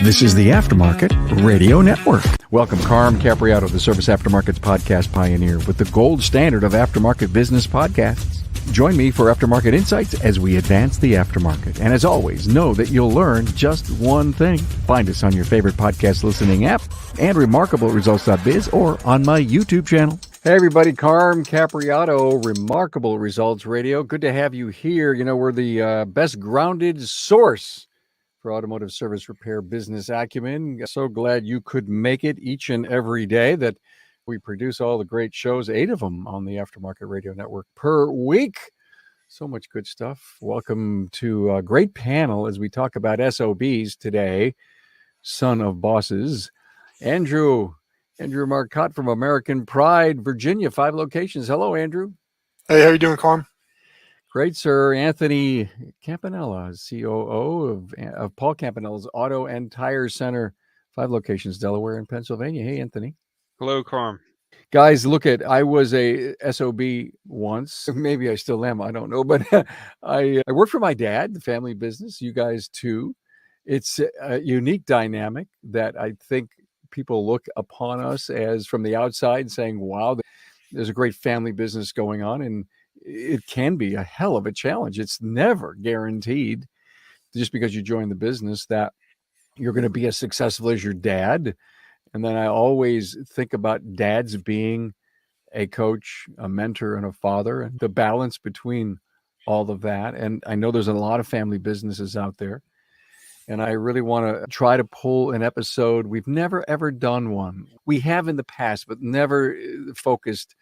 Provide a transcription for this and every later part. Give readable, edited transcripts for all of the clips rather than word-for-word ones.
This is the Aftermarket Radio Network. Welcome, Carm Capriotto, the Service Aftermarket's podcast pioneer with the gold standard of aftermarket business podcasts. Join me for Aftermarket Insights as we advance the aftermarket. And as always, know that you'll learn just one thing. Find us on your favorite podcast listening app and remarkableresults.biz or on my YouTube channel. Hey, everybody, Carm Capriotto, Remarkable Results Radio. Good to have you here. You know, we're the best grounded source for automotive service repair business acumen. So glad you could make it each and every day that we produce all the great shows, 8 of them on the Aftermarket Radio Network per week. So much good stuff. Welcome to a great panel as we talk about SOBs today, son of bosses. Andrew Marcotte from American Pride, Virginia, 5 locations. Hello, Andrew. Hey, how you doing, Carm? Great, sir. Anthony Campanella, COO of Paul Campanella's Auto and Tire Center, 5 locations, Delaware and Pennsylvania. Hey, Anthony. Hello, Carm. Guys, I was a SOB once. Maybe I still am. I don't know. But I worked for my dad, the family business. You guys, too. It's a unique dynamic that I think people look upon us as from the outside saying, wow, there's a great family business going on. And it can be a hell of a challenge. It's never guaranteed just because you join the business that you're going to be as successful as your dad. And then I always think about dads being a coach, a mentor, and a father, and the balance between all of that. And I know there's a lot of family businesses out there. And I really want to try to pull an episode. We've never, ever done one. We have in the past, but never focused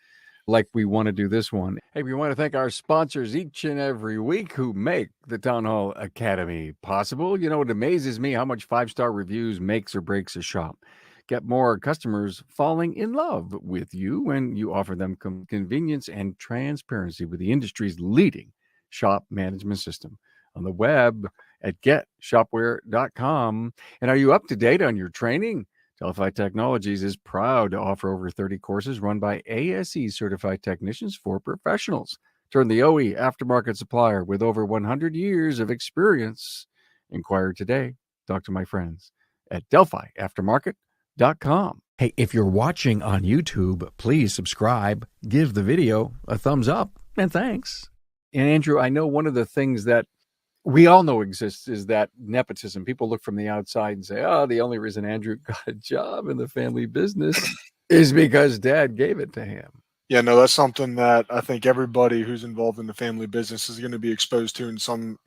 like we want to do this one. Hey, we want to thank our sponsors each and every week who make the Town Hall Academy possible. You know, it amazes me how much 5-star reviews makes or breaks a shop. Get more customers falling in love with you when you offer them convenience and transparency with the industry's leading shop management system on the web at getshopware.com. And are you up to date on your training? Delphi Technologies is proud to offer over 30 courses run by ASE certified technicians for professionals. Turn the OE aftermarket supplier with over 100 years of experience. Inquire today. Talk to my friends at DelphiAftermarket.com. Hey, if you're watching on YouTube, please subscribe, give the video a thumbs up, and thanks. And Andrew, I know one of the things that we all know exists is that nepotism. People look from the outside and say, oh, the only reason Andrew got a job in the family business is because dad gave it to him. Yeah, no, that's something that I think everybody who's involved in the family business is going to be exposed to in some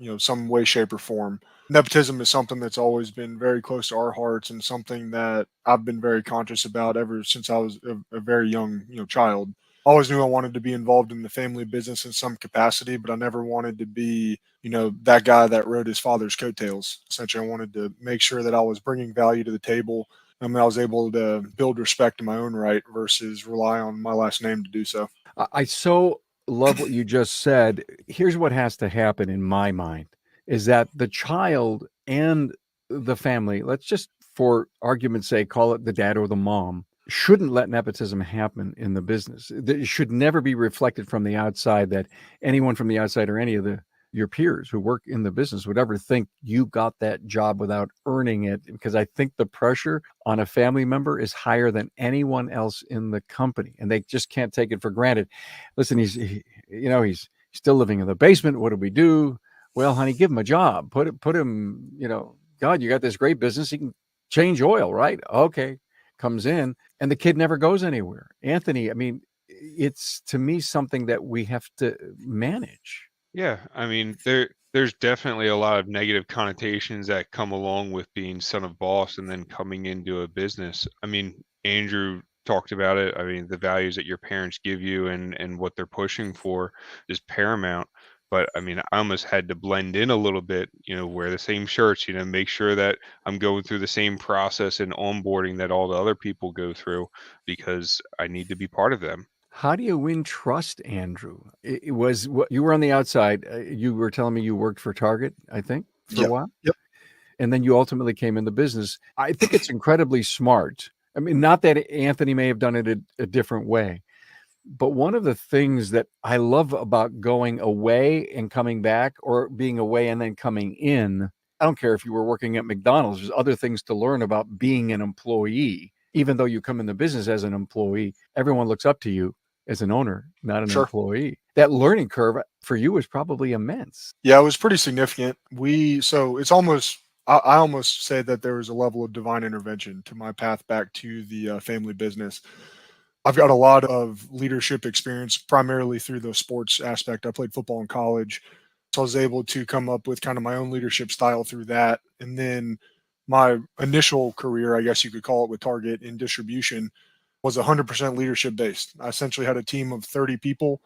way, shape, or form. Nepotism is something that's always been very close to our hearts and something that I've been very conscious about ever since I was a very young, child. I always knew I wanted to be involved in the family business in some capacity, but I never wanted to be, that guy that rode his father's coattails. Essentially, I wanted to make sure that I was bringing value to the table. I was able to build respect in my own right versus rely on my last name to do so. I so love what you just said. Here's what has to happen in my mind is that the child and the family, let's just for argument's sake, call it the dad or the mom, shouldn't let nepotism happen in the business. It should never be reflected from the outside that anyone from the outside or any of your peers who work in the business would ever think you got that job without earning it, because I think the pressure on a family member is higher than anyone else in the company, and they just can't take it for granted. Listen, he's still living in the basement. What do we do? Well, honey, give him a job. Put him, God, you got this great business. He can change oil, right? Okay. Comes in, and the kid never goes anywhere. Anthony, I mean, it's to me something that we have to manage. Yeah, I mean, there's definitely a lot of negative connotations that come along with being son of boss and then coming into a business. I mean, Andrew talked about it. I mean, the values that your parents give you and what they're pushing for is paramount. But I mean, I almost had to blend in a little bit, wear the same shirts, make sure that I'm going through the same process and onboarding that all the other people go through, because I need to be part of them. How do you win trust, Andrew? It was what you were on the outside. You were telling me you worked for Target, I think, for a while. Yep. And then you ultimately came in the business. I think it's incredibly smart. I mean, not that Anthony may have done it a different way, but one of the things that I love about going away and coming back, or being away and then coming in, I don't care if you were working at McDonald's, there's other things to learn about being an employee. Even though you come in the business as an employee, everyone looks up to you as an owner, not an Sure. employee. That learning curve for you was probably immense. Yeah, it was pretty significant. So it's almost, I almost say that there was a level of divine intervention to my path back to the family business. I've got a lot of leadership experience, primarily through the sports aspect. I played football in college, so I was able to come up with kind of my own leadership style through that. And then my initial career, I guess you could call it, with Target in distribution, was 100% leadership based. I essentially had a team of 30 people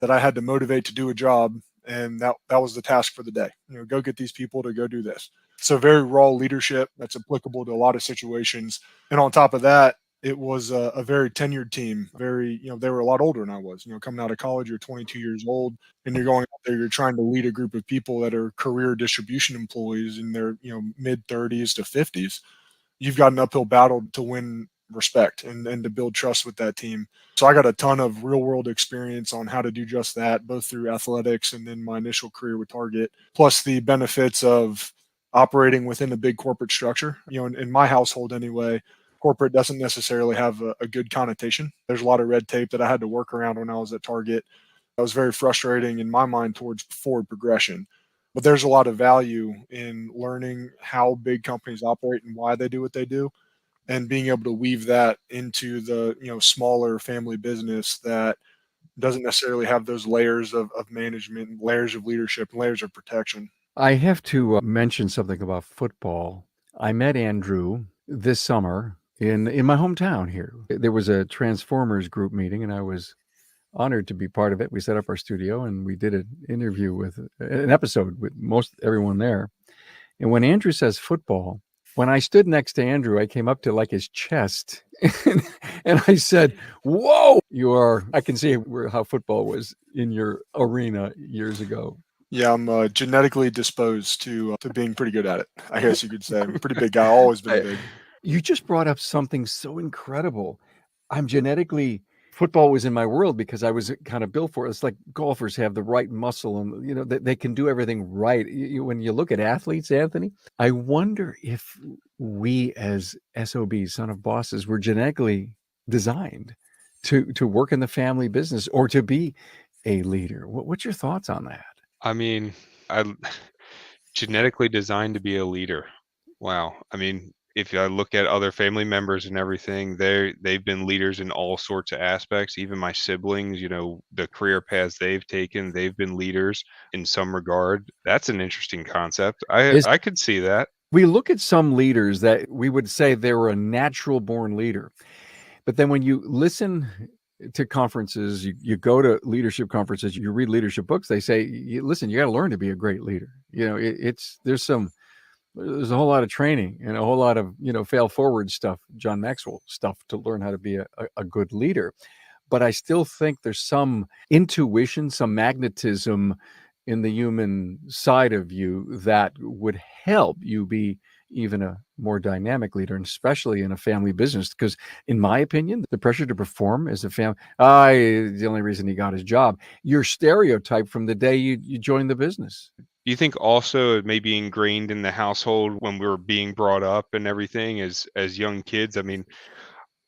that I had to motivate to do a job, and that was the task for the day. Go get these people to go do this. So very raw leadership that's applicable to a lot of situations. And on top of that, it was a very tenured team. They were a lot older than I was. Coming out of college, you're 22 years old, and you're going out there, you're trying to lead a group of people that are career distribution employees in their mid 30s to 50s. You've got an uphill battle to win respect and to build trust with that team. So I got a ton of real world experience on how to do just that, both through athletics and then my initial career with Target, plus the benefits of operating within a big corporate structure. In my household anyway, corporate doesn't necessarily have a good connotation. There's a lot of red tape that I had to work around when I was at Target. That was very frustrating in my mind towards forward progression. But there's a lot of value in learning how big companies operate and why they do what they do, and being able to weave that into the smaller family business that doesn't necessarily have those layers of management, layers of leadership, and layers of protection. I have to mention something about football. I met Andrew this summer in my hometown here. There was a Transformers group meeting, and I was honored to be part of it. We set up our studio and we did an interview with an episode with most everyone there. And when Andrew says football, when I stood next to Andrew, I came up to like his chest and I said, "Whoa, I can see how football was in your arena years ago." Yeah, I'm genetically disposed to being pretty good at it. I guess you could say I'm a pretty big guy. Always been big. You just brought up something so incredible. Football was in my world because I was kind of built for it. It's like golfers have the right muscle and, they can do everything right. When you look at athletes, Anthony, I wonder if we as SOBs, son of bosses, were genetically designed to work in the family business or to be a leader. What's your thoughts on that? I mean, I genetically designed to be a leader. Wow. I mean, if I look at other family members and everything, they've been leaders in all sorts of aspects. Even my siblings, the career paths they've taken, they've been leaders in some regard. That's an interesting concept. I could see that. We look at some leaders that we would say they were a natural born leader. But then when you listen to conferences, you go to leadership conferences, you read leadership books, they say, listen, you got to learn to be a great leader. There's a whole lot of training and a whole lot of, fail forward stuff, John Maxwell stuff to learn how to be a good leader. But I still think there's some intuition, some magnetism in the human side of you that would help you be even a more dynamic leader, and especially in a family business. Because in my opinion, the pressure to perform as a family, the only reason he got his job, you're stereotyped from the day you joined the business. Do you think also it may be ingrained in the household when we were being brought up and everything as young kids? I mean,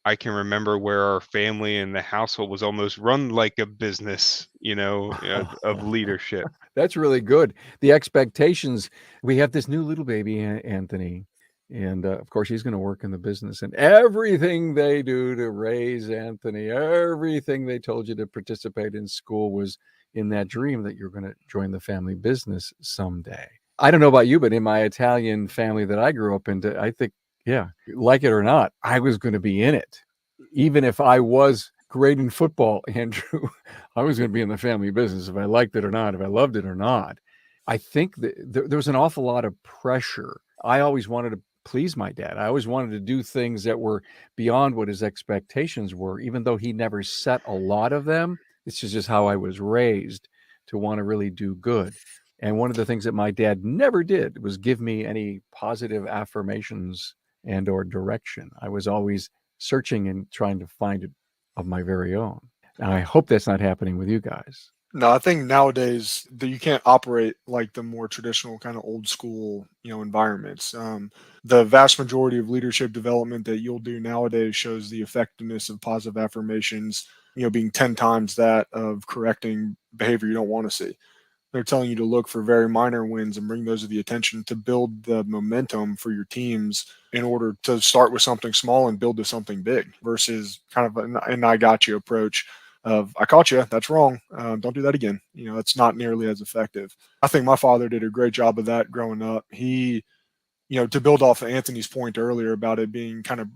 I can remember where our family and the household was almost run like a business, of leadership. That's really good. The expectations, we have this new little baby, Anthony, and of course he's going to work in the business, and everything they do to raise Anthony, everything they told you to participate in school was in that dream that you're going to join the family business someday. I don't know about you, but in my Italian family that I grew up in, I think, yeah, like it or not, I was going to be in it. Even if I was great in football, Andrew, I was going to be in the family business if I liked it or not, if I loved it or not. I think that there was an awful lot of pressure. I always wanted to please my dad. I always wanted to do things that were beyond what his expectations were, even though he never set a lot of them. It's just how I was raised to want to really do good. And one of the things that my dad never did was give me any positive affirmations and or direction. I was always searching and trying to find it of my very own. And I hope that's not happening with you guys. No, I think nowadays that you can't operate like the more traditional kind of old school, environments. The vast majority of leadership development that you'll do nowadays shows the effectiveness of positive affirmations, being 10 times that of correcting behavior you don't want to see. They're telling you to look for very minor wins and bring those to the attention to build the momentum for your teams in order to start with something small and build to something big versus kind of an I got you approach of I caught you, that's wrong. Don't do that again. It's not nearly as effective. I think my father did a great job of that growing up. He, to build off of Anthony's point earlier about it being kind of,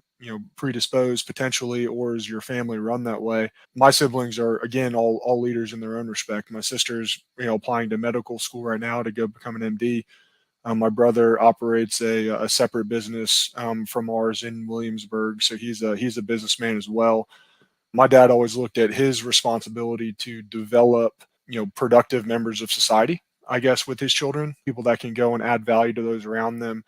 predisposed potentially, or is your family run that way? My siblings are, again, all leaders in their own respect. My sister's, applying to medical school right now to go become an MD. My brother operates a separate business from ours in Williamsburg, so he's a businessman as well. My dad always looked at his responsibility to develop, productive members of society, I guess, with his children, people that can go and add value to those around them,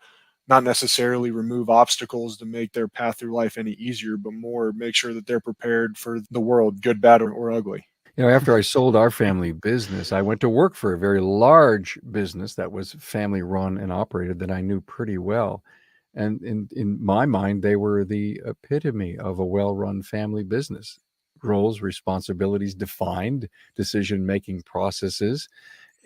not necessarily remove obstacles to make their path through life any easier, but more make sure that they're prepared for the world, good, bad, or ugly. After I sold our family business, I went to work for a very large business that was family run and operated that I knew pretty well. And in my mind, they were the epitome of a well-run family business. Roles, responsibilities defined, decision-making processes.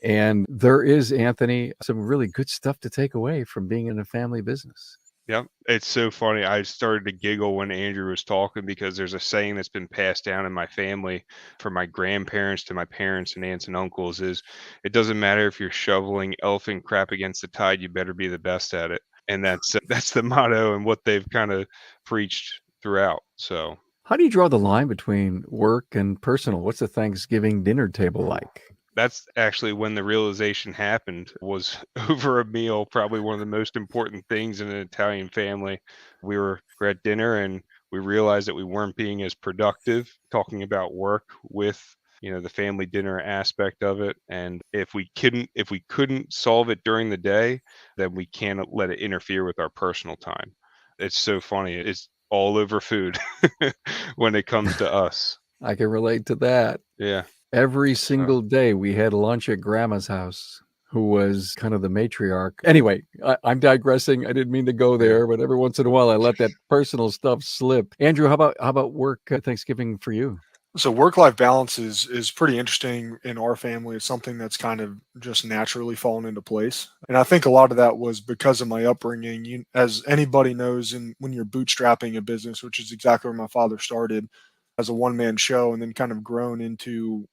And there is, Anthony, some really good stuff to take away from being in a family business. Yep. It's so funny. I started to giggle when Andrew was talking because there's a saying that's been passed down in my family from my grandparents to my parents and aunts and uncles is it doesn't matter if you're shoveling elephant crap against the tide, you better be the best at it. And that's the motto and what they've kind of preached throughout. So How do you draw the line between work and personal? What's the Thanksgiving dinner table like? that's actually when the realization happened was over a meal, probably one of the most important things in an Italian family. We're at dinner and we realized that we weren't being as productive talking about work with the family dinner aspect of it. And if we couldn't solve it during the day, then we can't let it interfere with our personal time. It's so funny. It's all over food when it comes to us. I can relate to that. Yeah. Every So, single day we had lunch at Grandma's house, who was kind of the matriarch. Anyway, I'm digressing. I didn't mean to go yeah. there, but every once in a while I let that personal stuff slip. Andrew, how about work Thanksgiving for you? So work-life balance is pretty interesting in our family. It's something that's kind of just naturally fallen into place. And I think a lot of that was because of my upbringing. As anybody knows, and when you're bootstrapping a business, which is exactly where my father started as a one-man show and then kind of grown into,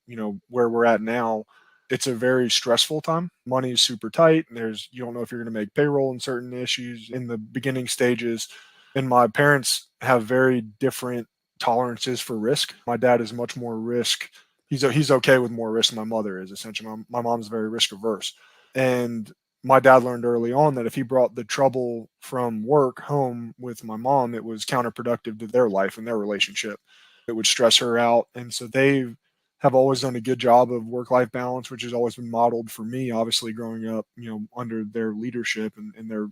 where we're at now, it's a very stressful time. Money is super tight. And you don't know if you're going to make payroll in certain issues in the beginning stages. And my parents have very different tolerances for risk. My dad is much more risk. He's okay with more risk than my mother is. Essentially, my mom's very risk averse, and my dad learned early on that if he brought the trouble from work home with my mom, it was counterproductive to their life and their relationship. It would stress her out, and so they have always done a good job of work-life balance, which has always been modeled for me. Obviously, growing up, under their leadership and their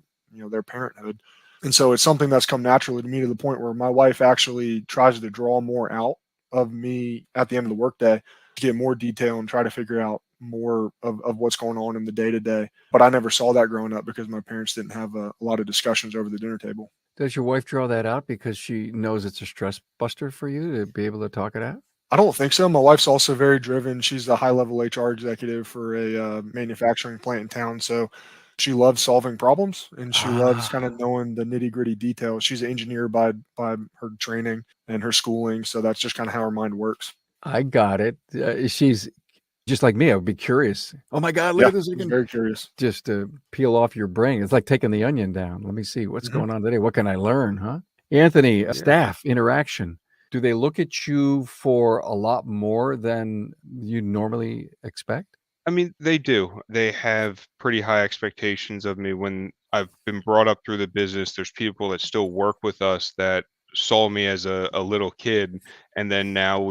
their parenthood. And so it's something that's come naturally to me to the point where my wife actually tries to draw more out of me at the end of the workday to get more detail and try to figure out more of what's going on in the day to day. But I never saw that growing up because my parents didn't have a lot of discussions over the dinner table. Does your wife draw that out because she knows it's a stress buster for you to be able to talk it out? I don't think so. My wife's also very driven. She's a high level HR executive for a manufacturing plant in town. So she loves solving problems and she loves kind Ah, of knowing the nitty gritty details. She's an engineer by her training and her schooling. So that's just kind of how her mind works. I got it. She's just like me. I would be curious. Oh my God, look Yeah, at this. I she's can very curious. just peel off your brain. It's like taking the onion down. Let me see what's Mhm. going on today. What can I learn, huh? Anthony, Yeah. staff interaction. Do they look at you for a lot more than you normally expect? I mean, they do. They have pretty high expectations of me when I've been brought up through the business. There's people that still work with us that saw me as a little kid, and then now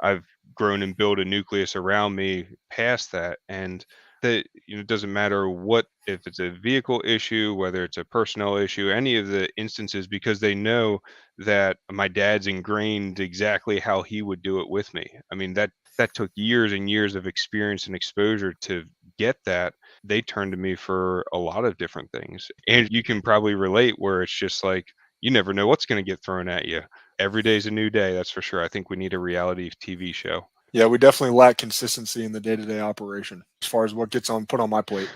I've grown and built a nucleus around me past that. And that it doesn't matter what if it's a vehicle issue, whether it's a personnel issue, any of the instances, because they know that my dad's ingrained exactly how he would do it with me. I mean, that took years and years of experience and exposure to get that. They turned to me for a lot of different things. And you can probably relate where it's just like, you never know what's going to get thrown at you. Every day's a new day, that's for sure. I think we need a reality TV show. Yeah, we definitely lack consistency in the day-to-day operation as far as what gets put on my plate.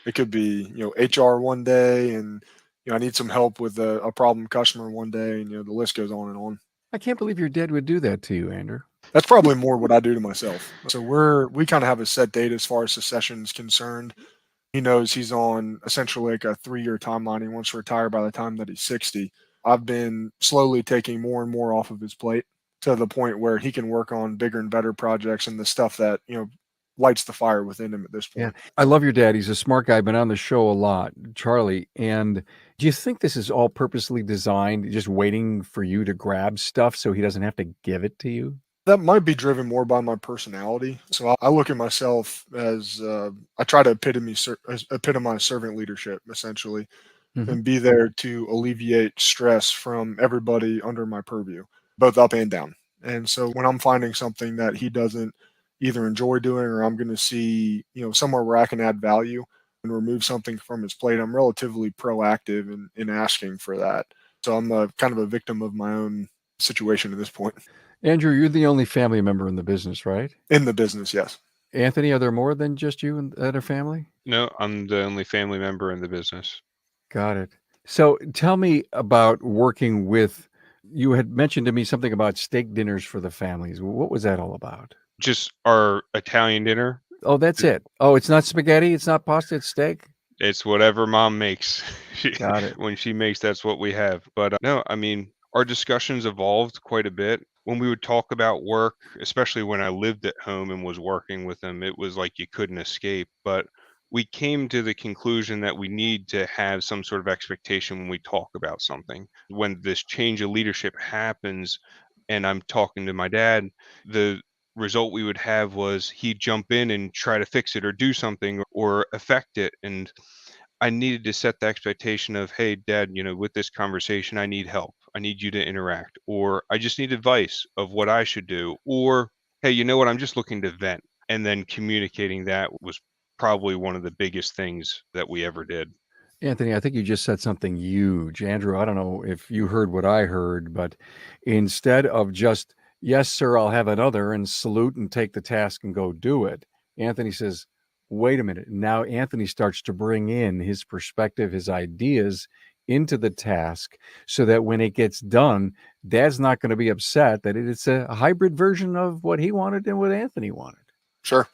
It could be, HR one day, and I need some help with a problem customer one day, and the list goes on and on. I can't believe your dad would do that to you, Andrew. That's probably more what I do to myself. So we kind of have a set date as far as succession is concerned. He knows he's on essentially like a 3-year timeline. He wants to retire by the time that he's 60. I've been slowly taking more and more off of his plate to the point where he can work on bigger and better projects and the stuff that, lights the fire within him at this point. Yeah, I love your dad. He's a smart guy, been on the show a lot, Charlie. And do you think this is all purposely designed, just waiting for you to grab stuff so he doesn't have to give it to you? That might be driven more by my personality. So I look at myself as I try to epitomize servant leadership, essentially, and be there to alleviate stress from everybody under my purview, both up and down. And so when I'm finding something that he doesn't either enjoy doing, or I'm going to see, somewhere where I can add value and remove something from his plate, I'm relatively proactive in asking for that. So I'm kind of a victim of my own situation at this point. Andrew, you're the only family member in the business, right? In the business, yes. Anthony, are there more than just you and a family? No, I'm the only family member in the business. Got it. So tell me about working with, you had mentioned to me something about steak dinners for the families. What was that all about? Just our Italian dinner. Oh, that's it. Oh, it's not spaghetti, it's not pasta, it's steak? It's whatever mom makes. Got it. When she makes, that's what we have. But no, I mean, our discussions evolved quite a bit. When we would talk about work, especially when I lived at home and was working with them, it was like you couldn't escape. But we came to the conclusion that we need to have some sort of expectation when we talk about something. When this change of leadership happens and I'm talking to my dad, the result we would have was he'd jump in and try to fix it or do something or affect it. And I needed to set the expectation of, hey, Dad, with this conversation, I need help. I need you to interact, or I just need advice of what I should do, or hey, you know what? I'm just looking to vent. And then communicating that was probably one of the biggest things that we ever did. Anthony, I think you just said something huge. Andrew, I don't know if you heard what I heard, but instead of just, yes, sir, I'll have another, and salute and take the task and go do it, Anthony says, wait a minute. Now Anthony starts to bring in his perspective, his ideas into the task so that when it gets done, Dad's not going to be upset that it's a hybrid version of what he wanted and what Anthony wanted. Sure.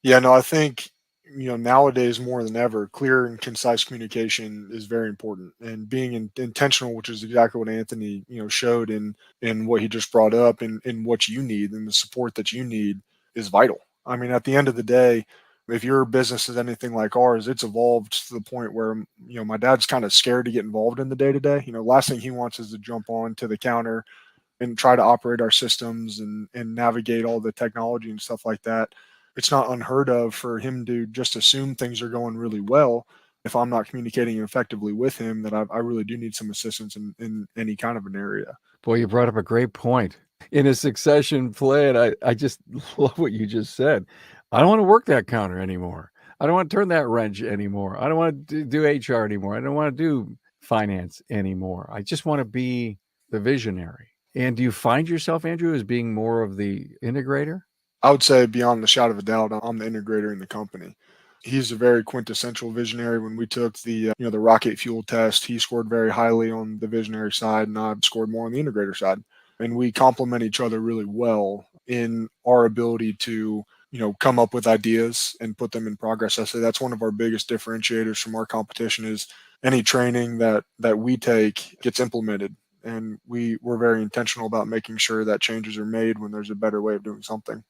Yeah, no, I think, nowadays more than ever, clear and concise communication is very important, and being intentional, which is exactly what Anthony, showed in what he just brought up, and in what you need and the support that you need is vital. I mean, at the end of the day, if your business is anything like ours, it's evolved to the point where, my dad's kind of scared to get involved in the day to day. Last thing he wants is to jump on to the counter and try to operate our systems and navigate all the technology and stuff like that. It's not unheard of for him to just assume things are going really well if I'm not communicating effectively with him, that I really do need some assistance in any kind of an area. Boy, you brought up a great point. In a succession plan, I just love what you just said. I don't want to work that counter anymore. I don't want to turn that wrench anymore. I don't want to do HR anymore. I don't want to do finance anymore. I just want to be the visionary. And do you find yourself, Andrew, as being more of the integrator? I would say beyond the shadow of a doubt, I'm the integrator in the company. He's a very quintessential visionary. When we took the the rocket fuel test, he scored very highly on the visionary side, and I scored more on the integrator side. And we complement each other really well in our ability to come up with ideas and put them in progress. I say that's one of our biggest differentiators from our competition is any training that we take gets implemented, and we're very intentional about making sure that changes are made when there's a better way of doing something.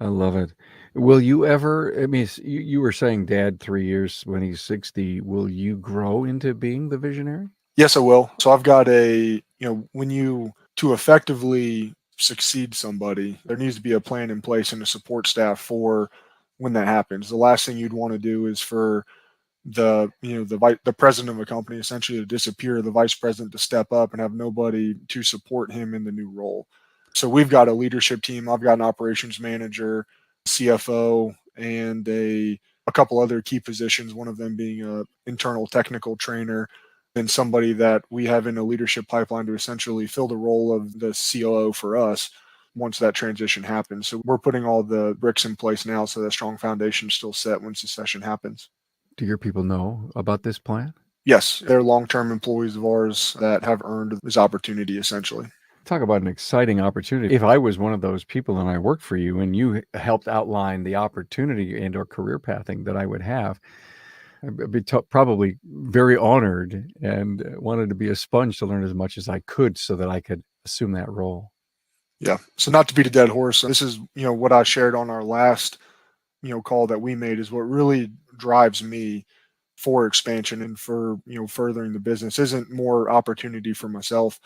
I love it. Will you ever, I mean, you were saying Dad 3 years when he's 60, will you grow into being the visionary? Yes, I will. So I've got to effectively succeed somebody, there needs to be a plan in place and a support staff for when that happens. The last thing you'd want to do is for the president of a company essentially to disappear, the vice president to step up and have nobody to support him in the new role. So we've got a leadership team. I've got an operations manager, CFO, and a couple other key positions, one of them being a internal technical trainer, and somebody that we have in a leadership pipeline to essentially fill the role of the COO for us once that transition happens. So we're putting all the bricks in place now so that strong foundation is still set when succession happens. Do your people know about this plan? Yes, they're long-term employees of ours that have earned this opportunity essentially. Talk about an exciting opportunity. If I was one of those people and I worked for you and you helped outline the opportunity and or career pathing that I would have, I'd be probably very honored and wanted to be a sponge to learn as much as I could so that I could assume that role. Yeah. So not to beat a dead horse, this is, what I shared on our last, call that we made is what really drives me for expansion and for, furthering the business isn't more opportunity for myself.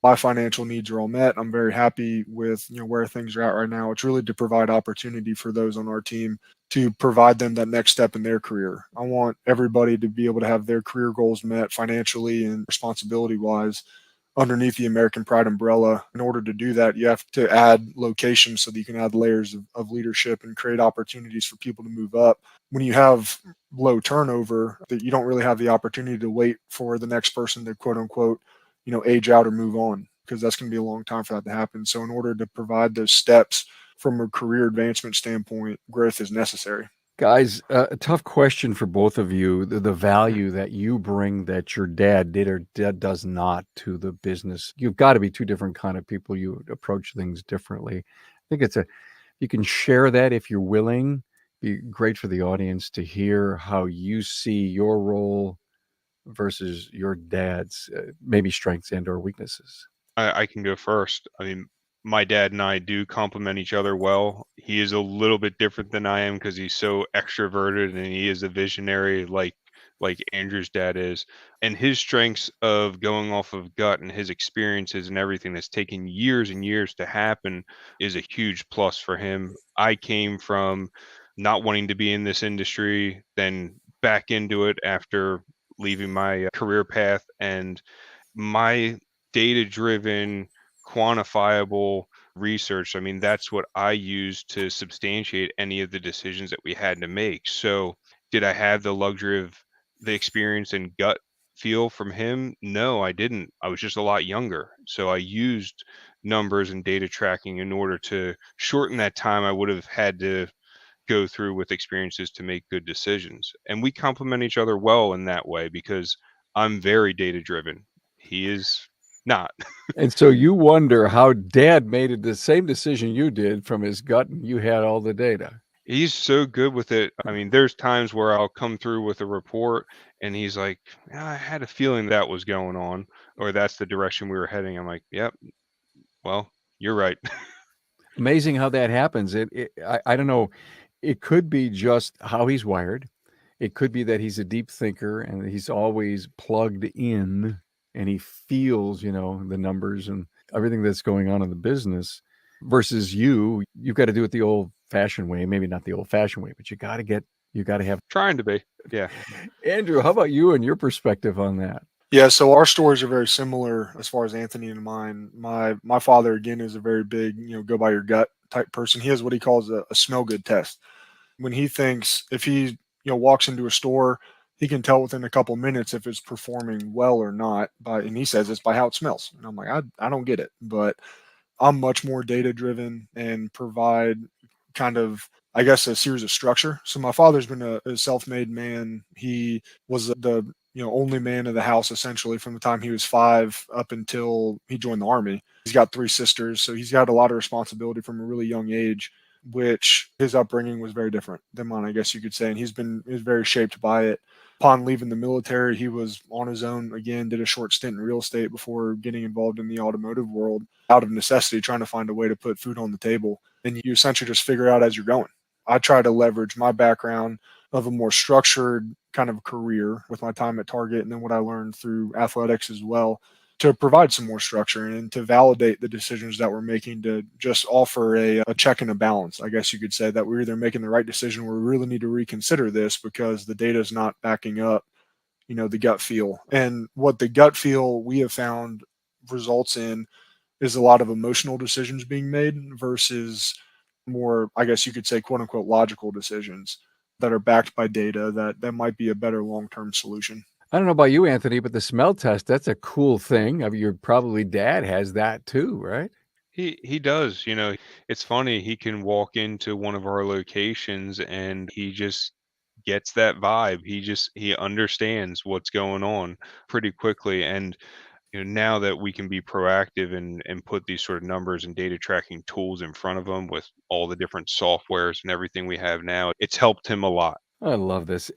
My financial needs are all met. I'm very happy with, where things are at right now. It's really to provide opportunity for those on our team to provide them that next step in their career. I want everybody to be able to have their career goals met financially and responsibility wise underneath the American Pride umbrella. In order to do that, you have to add locations so that you can add layers of leadership and create opportunities for people to move up. When you have low turnover, that you don't really have the opportunity to wait for the next person to quote unquote, age out or move on, because that's going to be a long time for that to happen. So in order to provide those steps from a career advancement standpoint, growth is necessary. Guys, a tough question for both of you. The value that you bring that your dad did or does not to the business. You've got to be two different kind of people. You approach things differently. I think you can share that if you're willing. Be great for the audience to hear how you see your role versus your dad's, maybe strengths and or weaknesses. I can go first. I mean, my dad and I do complement each other well. He is a little bit different than I am because he's so extroverted and he is a visionary like Andrew's dad is. And his strengths of going off of gut and his experiences and everything that's taken years and years to happen is a huge plus for him. I came from not wanting to be in this industry, then back into it after leaving my career path, and my data driven, quantifiable research. I mean, that's what I use to substantiate any of the decisions that we had to make. So, did I have the luxury of the experience and gut feel from him? No, I didn't. I was just a lot younger. So, I used numbers and data tracking in order to shorten that time I would have had to go through with experiences to make good decisions. And we complement each other well in that way because I'm very data driven. He is not. And so you wonder how dad made the same decision you did from his gut and you had all the data. He's so good with it. I mean, there's times where I'll come through with a report and he's like, "Yeah, I had a feeling that was going on, or that's the direction we were heading." I'm like, "Yep, well, you're right." Amazing how that happens. I don't know. It could be just how he's wired. It could be that he's a deep thinker and he's always plugged in and he feels, the numbers and everything that's going on in the business versus you've got to do it the old fashioned way. Maybe not the old fashioned way, but you got to have. Trying to be. Yeah. Andrew, how about you and your perspective on that? Yeah, so our stories are very similar as far as Anthony and mine. My father again is a very big, go by your gut type person. He has what he calls a smell good test. When he thinks if he, walks into a store, he can tell within a couple minutes if it's performing well or not and he says it's by how it smells. And I'm like, I don't get it, but I'm much more data driven and provide kind of, I guess, a series of structure. So my father's been a self-made man. He was the only man of the house essentially from the time he was 5 up until he joined the army. He's got 3 sisters, so he's got a lot of responsibility from a really young age, which his upbringing was very different than mine, I guess you could say, and he was very shaped by it. Upon leaving the military, he was on his own again, did a short stint in real estate before getting involved in the automotive world out of necessity, trying to find a way to put food on the table. And you essentially just figure out as you're going. I try to leverage my background of a more structured kind of career with my time at Target and then what I learned through athletics as well to provide some more structure and to validate the decisions that we're making, to just offer a check and a balance, I guess you could say, that we're either making the right decision or we really need to reconsider this because the data is not backing up, the gut feel. And what the gut feel we have found results in is a lot of emotional decisions being made versus more, I guess you could say, quote unquote, logical decisions that are backed by data that might be a better long-term solution. I don't know about you, Anthony, but the smell test, that's a cool thing. I mean, your probably dad has that too, right? He does, it's funny, he can walk into one of our locations and he just gets that vibe. He understands what's going on pretty quickly. And now that we can be proactive and put these sort of numbers and data tracking tools in front of them with all the different softwares and everything we have now, it's helped him a lot. I love this.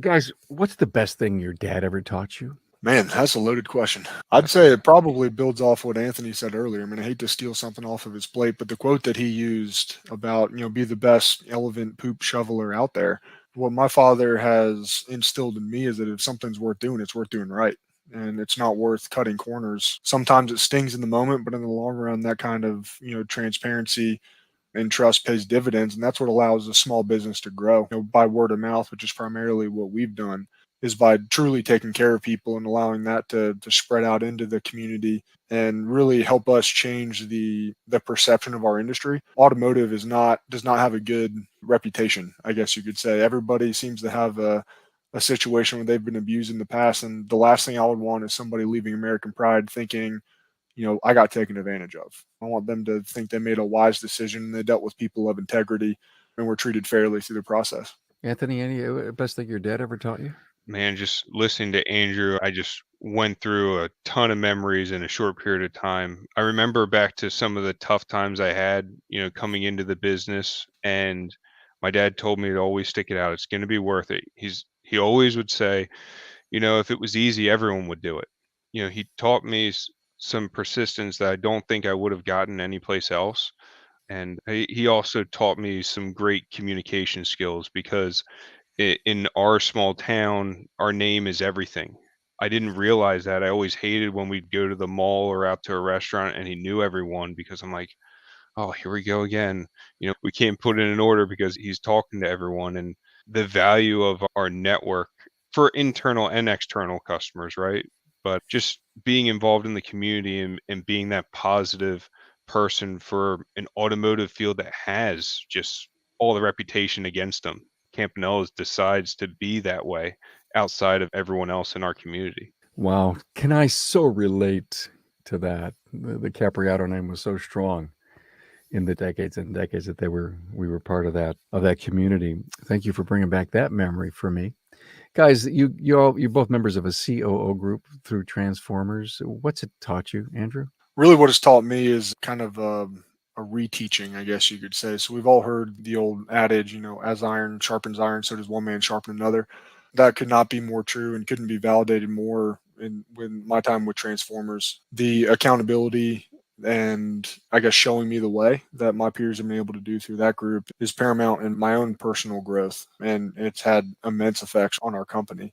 Guys, what's the best thing your dad ever taught you? Man, that's a loaded question. I'd say it probably builds off what Anthony said earlier. I mean, I hate to steal something off of his plate, but the quote that he used about, be the best elephant poop shoveler out there. What my father has instilled in me is that if something's worth doing, it's worth doing right. And it's not worth cutting corners. Sometimes it stings in the moment, but in the long run, that kind of, transparency and trust pays dividends. And that's what allows a small business to grow, by word of mouth, which is primarily what we've done, is by truly taking care of people and allowing that to spread out into the community and really help us change the perception of our industry. Automotive does not have a good reputation, I guess you could say. Everybody seems to have a situation where they've been abused in the past. And the last thing I would want is somebody leaving American Pride thinking, I got taken advantage of. I want them to think they made a wise decision and they dealt with people of integrity and were treated fairly through the process. Anthony, any best thing your dad ever taught you? Man, just listening to Andrew, I just went through a ton of memories in a short period of time. I remember back to some of the tough times I had, coming into the business, and my dad told me to always stick it out. It's going to be worth it. He always would say, if it was easy, everyone would do it. He taught me some persistence that I don't think I would have gotten anyplace else. And he also taught me some great communication skills because in our small town, our name is everything. I didn't realize that. I always hated when we'd go to the mall or out to a restaurant and he knew everyone because I'm like, oh, here we go again. We can't put in an order because he's talking to everyone. And the value of our network for internal and external customers, right? But just being involved in the community and being that positive person for an automotive field that has just all the reputation against them. Campanella decides to be that way outside of everyone else in our community. Wow. Can I so relate to that? The Capriotto name was so strong in the decades and decades that we were part of that community. Thank you for bringing back that memory for me. Guys, you're both members of a COO group through Transformers. What's it taught you, Andrew? Really what it's taught me is kind of a reteaching, I guess you could say. So we've all heard the old adage, as iron sharpens iron, so does one man sharpen another. That could not be more true and couldn't be validated more in my time with Transformers. The accountability and I guess showing me the way that my peers have been able to do through that group is paramount in my own personal growth. And it's had immense effects on our company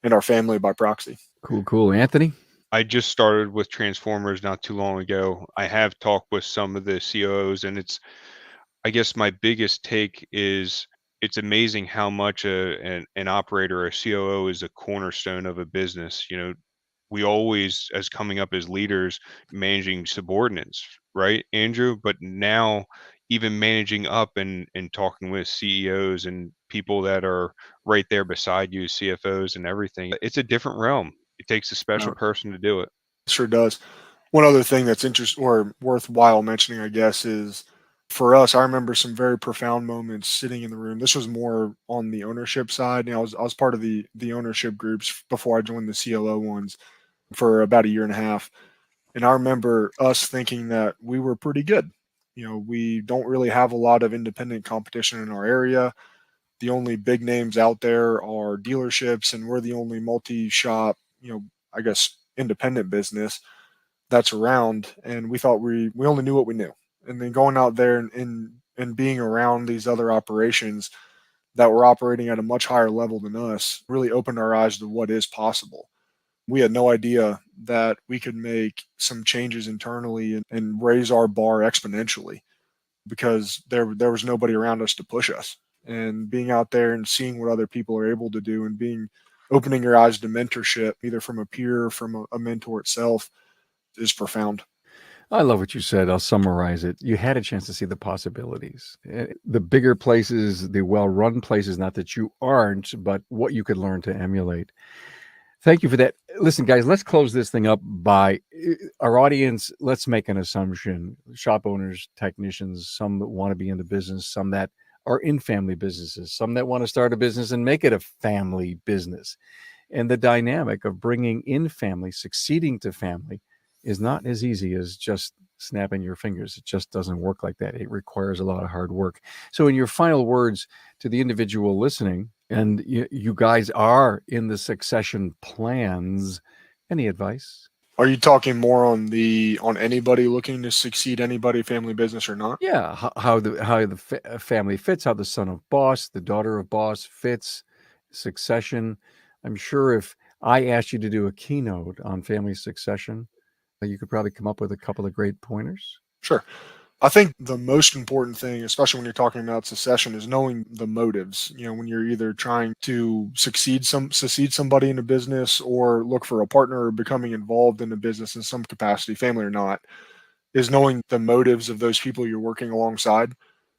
and our family by proxy. Cool. Anthony? I just started with Transformers not too long ago. I have talked with some of the COOs, and I guess my biggest take is it's amazing how much an operator, a COO, is a cornerstone of a business. We always, as coming up as leaders, managing subordinates, right, Andrew? But now even managing up and talking with CEOs and people that are right there beside you, CFOs and everything, it's a different realm. It takes a special person to do it. Sure does. One other thing that's interesting or worthwhile mentioning, I guess, is for us, I remember some very profound moments sitting in the room. This was more on the ownership side. I was part of the ownership groups before I joined the COO ones for about a year and a half. And I remember us thinking that we were pretty good. We don't really have a lot of independent competition in our area. The only big names out there are dealerships, and we're the only multi-shop, I guess, independent business that's around. And we thought we only knew what we knew. And then going out there and being around these other operations that were operating at a much higher level than us really opened our eyes to what is possible. We had no idea that we could make some changes internally and raise our bar exponentially because there was nobody around us to push us. And being out there and seeing what other people are able to do and opening your eyes to mentorship, either from a peer or from a mentor itself, is profound. I love what you said. I'll summarize it. You had a chance to see the possibilities. The bigger places, the well-run places, not that you aren't, but what you could learn to emulate. Thank you for that. Listen, guys, let's close this thing up by our audience. Let's make an assumption. Shop owners, technicians, some that want to be in the business, some that are in family businesses, some that want to start a business and make it a family business. And the dynamic of bringing in family, succeeding to family, is not as easy as just snapping your fingers. It just doesn't work like that. It requires a lot of hard work. So in your final words to the individual listening, and you guys are in the succession plans, any advice? Are you talking more on anybody looking to succeed, anybody, family business or not? Yeah, how the family fits, how the son of boss, the daughter of boss fits, succession. I'm sure if I asked you to do a keynote on family succession, you could probably come up with a couple of great pointers. Sure. I think the most important thing, especially when you're talking about succession, is knowing the motives. When you're either trying to succeed somebody in a business or look for a partner or becoming involved in a business in some capacity, family or not, is knowing the motives of those people you're working alongside.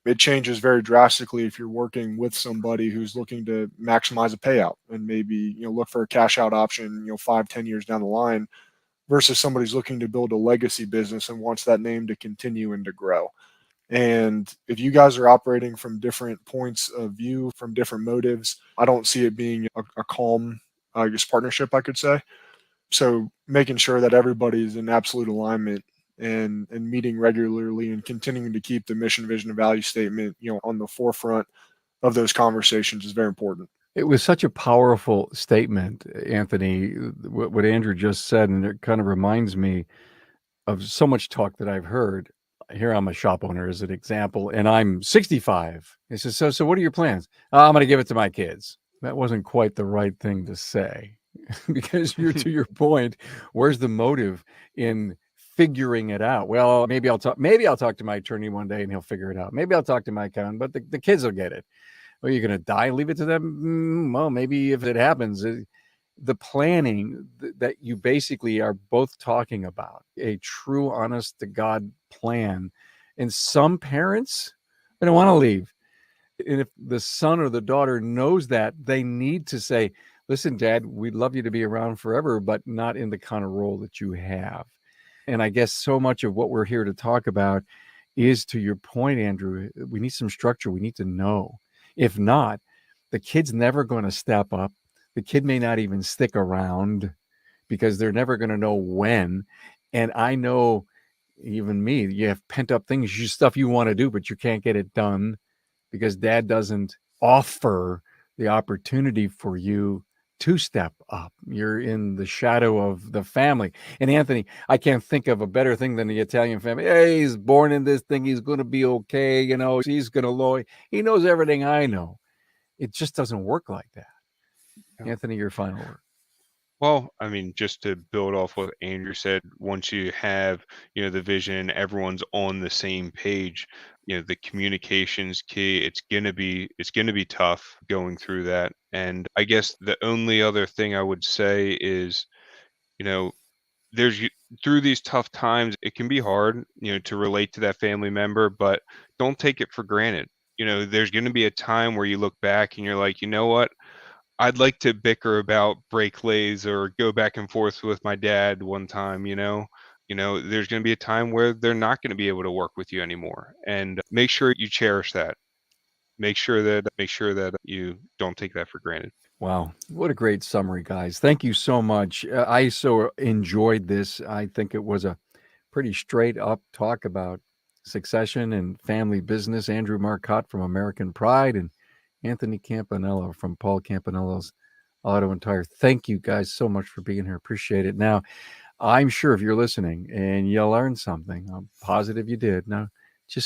It changes very drastically if you're working with somebody who's looking to maximize a payout and maybe, look for a cash out option, 5, 10 years down the line versus somebody who's looking to build a legacy business and wants that name to continue and to grow. And if you guys are operating from different points of view, from different motives, I don't see it being a calm, I guess, partnership, I could say. So making sure that everybody's in absolute alignment and meeting regularly and continuing to keep the mission, vision, and value statement, on the forefront of those conversations is very important. It was such a powerful statement, Anthony, what Andrew just said, and it kind of reminds me of so much talk that I've heard. Here I'm a shop owner as an example, and I'm 65. He says, so what are your plans? I'm going to give it to my kids. That wasn't quite the right thing to say because you're to your point, where's the motive in figuring it out? Well, maybe I'll talk to my attorney one day and he'll figure it out. Maybe I'll talk to my accountant, but the kids will get it. Are you going to die and leave it to them? Well, maybe if it happens, the planning that you basically are both talking about, a true, honest to God plan. And some parents, they don't want to leave. And if the son or the daughter knows that, they need to say, listen, Dad, we'd love you to be around forever, but not in the kind of role that you have. And I guess so much of what we're here to talk about is, to your point, Andrew, we need some structure. We need to know. If not, the kid's never going to step up. The kid may not even stick around because they're never going to know when. And I know, even me, you have pent up things, stuff you want to do, but you can't get it done because Dad doesn't offer the opportunity for you to step up. You're in the shadow of the family. And Anthony, I can't think of a better thing than the Italian family. Hey, he's born in this thing. He's going to be okay. He's going to he knows everything I know. It just doesn't work like that. Yeah. Anthony, your final word. Well, I mean, just to build off what Andrew said, once you have, the vision, everyone's on the same page, the communication's key. It's gonna be tough going through that. And I guess the only other thing I would say is, you know, through these tough times, it can be hard, to relate to that family member, but don't take it for granted. There's gonna be a time where you look back and you're like, you know what? I'd like to bicker about brake lays or go back and forth with my dad one time, there's going to be a time where they're not going to be able to work with you anymore, and make sure you cherish that. Make sure that you don't take that for granted. Wow. What a great summary, guys. Thank you so much. I so enjoyed this. I think it was a pretty straight up talk about succession and family business. Andrew Marcotte from American Pride and Anthony Campanella from Paul Campanella's Auto and Tire. Thank you guys so much for being here. Appreciate it. Now, I'm sure if you're listening and you learned something, I'm positive you did. Now,